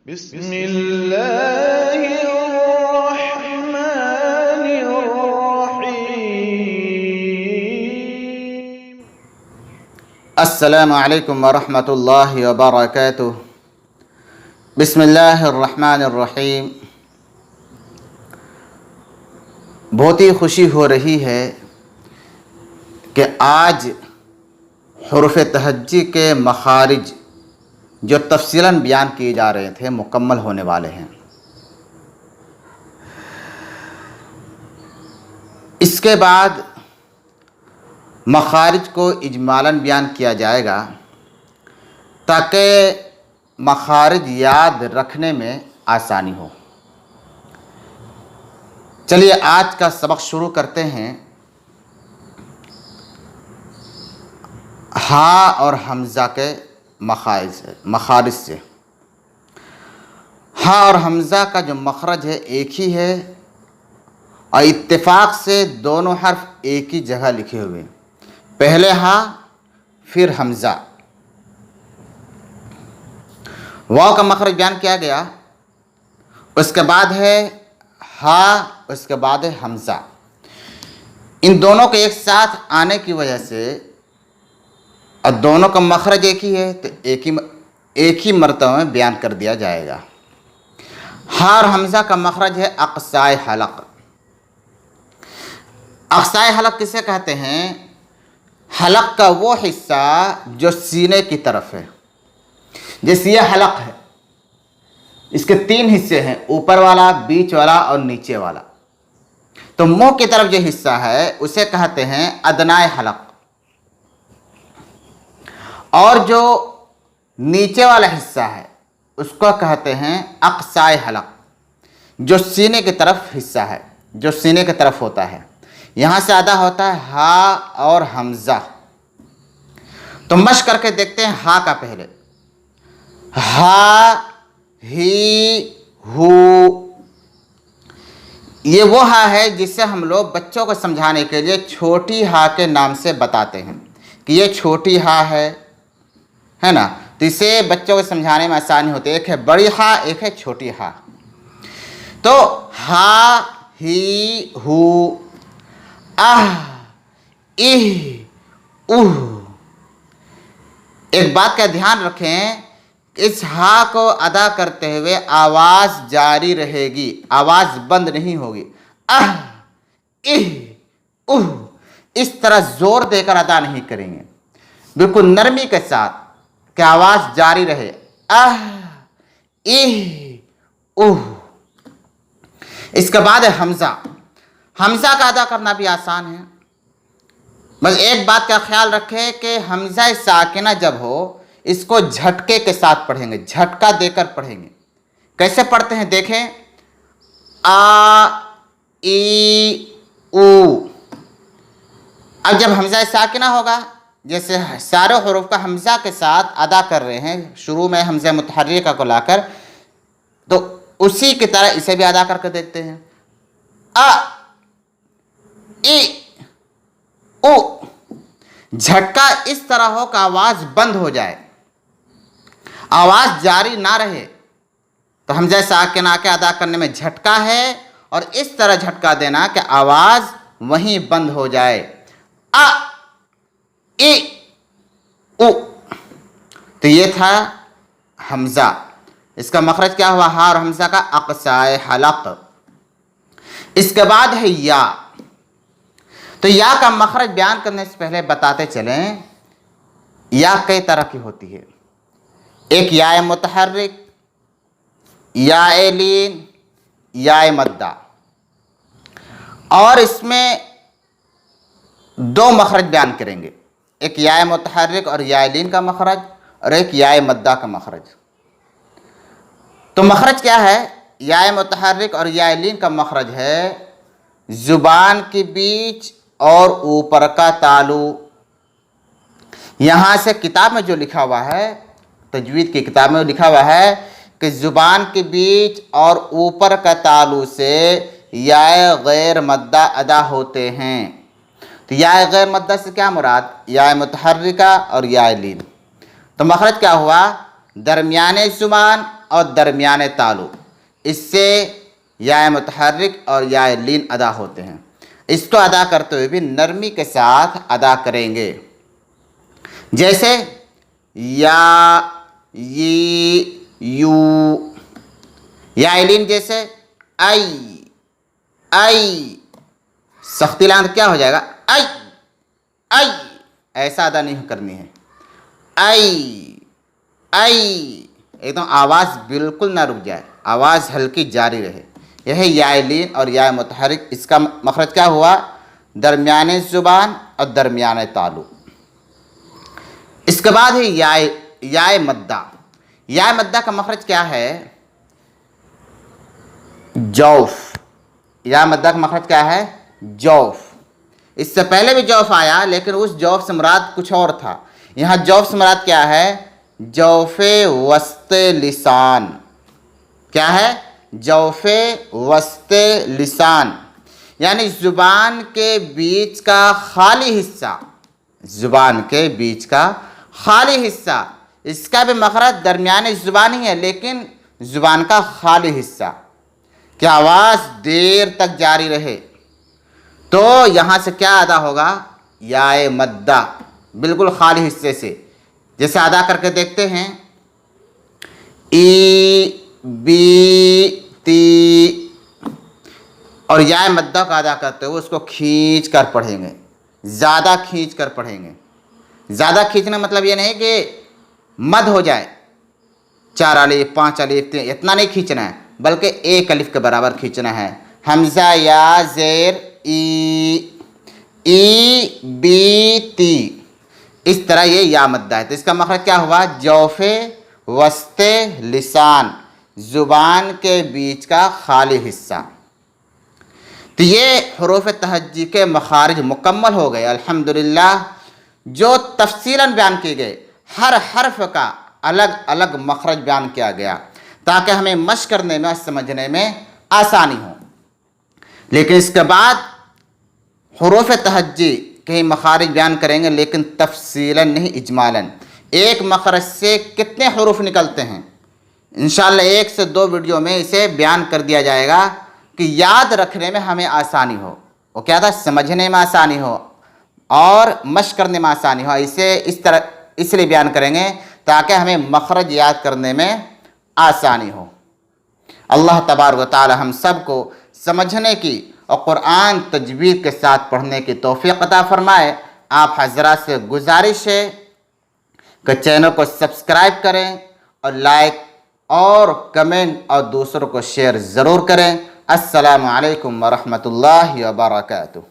बिस्मिल्लाहिर्रहमानिर्रहीम। अस्सलामु अलैकुम वरहमतुल्लाहि वबरकातुह। बिस्मिल्लाहिर्रहमानिर्रहीम। बहुत ही खुशी हो रही है कि आज हुरूफ तहज्जी के मखारिज जो तफसीलन बयान किए जा रहे थे मुकम्मल होने वाले हैं। इसके बाद मखारिज को इजमालन बयान किया जाएगा ताकि मखारिज याद रखने में आसानी हो। चलिए आज का सबक शुरू करते हैं हा और हमज़ा के मखारिज से। हा और हमज़ा का जो मखरज है एक ही है और इत्तेफाक से दोनों हर्फ एक ही जगह लिखे हुए हैं। पहले हा फिर हमज़ा। वाव का मखरज बयान किया गया, उसके बाद है हा, उसके बाद है हमज़ा। इन दोनों के एक साथ आने की वजह से और दोनों का मखरज एक ही है तो एक ही मरतबा में बयान कर दिया जाएगा। हा और हमज़ा का मखरज है अक़साए हलक़। अक़साए हलक़ किसे कहते हैं? हलक़ का वो हिस्सा जो सीने की तरफ है। जैसे ये हलक़ है, इसके तीन हिस्से हैं, ऊपर वाला, बीच वाला और नीचे वाला। तो मुंह की तरफ जो हिस्सा है उसे कहते हैं अदनाए हलक़, और जो नीचे वाला हिस्सा है उसको कहते हैं अक़साए हलक़, जो सीने की तरफ हिस्सा है, जो सीने की तरफ होता है। यहाँ से अदा होता है हा और हमज़ा। तो मश्क करके देखते हैं हा का पहले। हा, ही, हु। ये वो हा है जिसे हम लोग बच्चों को समझाने के लिए छोटी हा के नाम से बताते हैं कि ये छोटी हा है ना। तो इसे बच्चों को समझाने में आसानी होती है। एक है बड़ी हा, एक है छोटी हा। तो हा, ही, हु, आह, इह, उह। एक बात का ध्यान रखें, इस हा को अदा करते हुए आवाज़ जारी रहेगी, आवाज़ बंद नहीं होगी। आह, इह, उह, इस तरह ज़ोर देकर अदा नहीं करेंगे, बिल्कुल नरमी के साथ कि आवाज़ जारी रहे। आह, इह, उह। इसके बाद है हमज़ा। हमज़ा का अदा करना भी आसान है। बस एक बात का ख्याल रखें कि हमज़ा साकिना जब हो इसको झटके के साथ पढ़ेंगे, झटका देकर पढ़ेंगे। कैसे पढ़ते हैं देखें। आ, ई, ऊ। अब जब हमज़ा साकिना होगा, जैसे सारे हुरूफ का हमज़ा के साथ अदा कर रहे हैं, शुरू में हमज़ा मुतहर्रिका को लाकर, तो उसी की तरह इसे भी अदा करके देखते हैं। आ, ई, ऊ। झटका इस तरह हो कि आवाज़ बंद हो जाए, आवाज़ जारी ना रहे। तो हमज़ा साकिना के अदा करने में झटका है, और इस तरह झटका देना कि आवाज़ वहीं बंद हो जाए। आ, ई, उ। तो ये था हमज़ा। इसका मखरज क्या हुआ? हा और हमज़ा का अक़साए हलक़। इसके बाद है या। तो या का मखरज बयान करने से पहले बताते चलें, या कई तरह की होती है। एक या मुतहर्रिक, या लीन, या मद्दा। और इसमें दो मखरज बयान करेंगे, एक या मुतहर्रिक और या लीन का मखरज, और एक या मद्दा का मखरज। तो मखरज क्या है? या मुतहर्रिक और या लीन का मखरज है ज़ुबान के बीच और ऊपर का तालु। यहाँ से किताब में जो लिखा हुआ है, तजवीद की किताब में लिखा हुआ है कि ज़ुबान के बीच और ऊपर का तालु से या गैर मद्दा अदा होते हैं। तो या गैर मद्दा से क्या मुराद? या मुतहर्रिका और या लीन। तो मखरज क्या हुआ? दरमियाने ज़ुबान और दरमियाने तालु, इससे या मुतहर्रिक और या लीन अदा होते हैं। इसको अदा करते हुए भी नरमी के साथ अदा करेंगे। जैसे या, ये, यू, या लीन जैसे आई, आई, सख्ती लान क्या हो जाएगा, आई, आई, ऐसा अदा नहीं करनी है। आई, आई, एकदम आवाज़ बिल्कुल ना रुक जाए, आवाज़ हल्की जारी रहे। यह है या लीन और या मुतहर्रिक। इसका मखरज क्या हुआ, दरमियाने ज़ुबान और दरमियाने तालु। इसके बाद है या मद्दा। या मद्दा का मखरज क्या है, जौफ। या मद्दा का मखरज क्या है, जौफ। इससे पहले भी जौफ आया, लेकिन उस जौफ से मुराद कुछ और था। यहाँ जौफ से मुराद क्या है, जौफे वस्ते लिसान। क्या है, जौफे वस्ते लिसान, यानी ज़ुबान के बीच का खाली हिस्सा, ज़ुबान के बीच का खाली हिस्सा। इसका भी मखरज दरमियाने ज़ुबान ही है, लेकिन ज़ुबान का खाली हिस्सा कि आवाज़ देर तक जारी रहे। तो यहाँ से क्या अदा होगा, या मद्दा, बिल्कुल खाली हिस्से से। जैसे अदा करके देखते हैं, ई, बी, ती, और या मद्दा का अदा करते हुए उसको खींच कर पढ़ेंगे, ज़्यादा खींच कर पढ़ेंगे। ज़्यादा खींचना मतलब ये नहीं कि मद हो जाए, 4 अलिफ 5 अलिफ, इतना नहीं खींचना है, बल्कि 1 अलिफ के बराबर खींचना है। हमज़ा या ज़ेर ई, ई, बी, ती, इस तरह ये या मद्दा है। तो इसका मखरज क्या हुआ, जौफे वस्ते लिसान, ज़ुबान के बीच का खाली हिस्सा। तो ये हुरूफ तहज्जी के मखारिज मुकम्मल हो गए अल्हम्दुलिल्लाह, जो तफसीलन बयान किए गए। हर हर्फ का अलग अलग मखरज बयान किया गया ताकि हमें मश्क करने में और समझने में आसानी हो। लेकिन इसके बाद हुरूफ तहज्जी के मखारिज बयान करेंगे, लेकिन तफसीलन नहीं, इजमालन। एक मखरज से कितने हुरूफ निकलते हैं, इंशाअल्लाह 1 से 2 वीडियो में इसे बयान कर दिया जाएगा कि याद रखने में हमें आसानी हो। वो क्या था, समझने में आसानी हो और मश्क करने में आसानी हो। इसे इस तरह इसलिए बयान करेंगे ताकि हमें मखरज याद करने में आसानी हो। अल्लाह तबारक व तआला हम सब को समझने की और कुरान तजवीद के साथ पढ़ने की तौफीक अता फरमाए। आप हज़रात से गुजारिश है कि चैनल को सब्सक्राइब करें और लाइक और कमेंट और दूसरों को शेयर ज़रूर करें। अस्सलामु अलैकुम व रहमतुल्लाहि व बरकातुहू।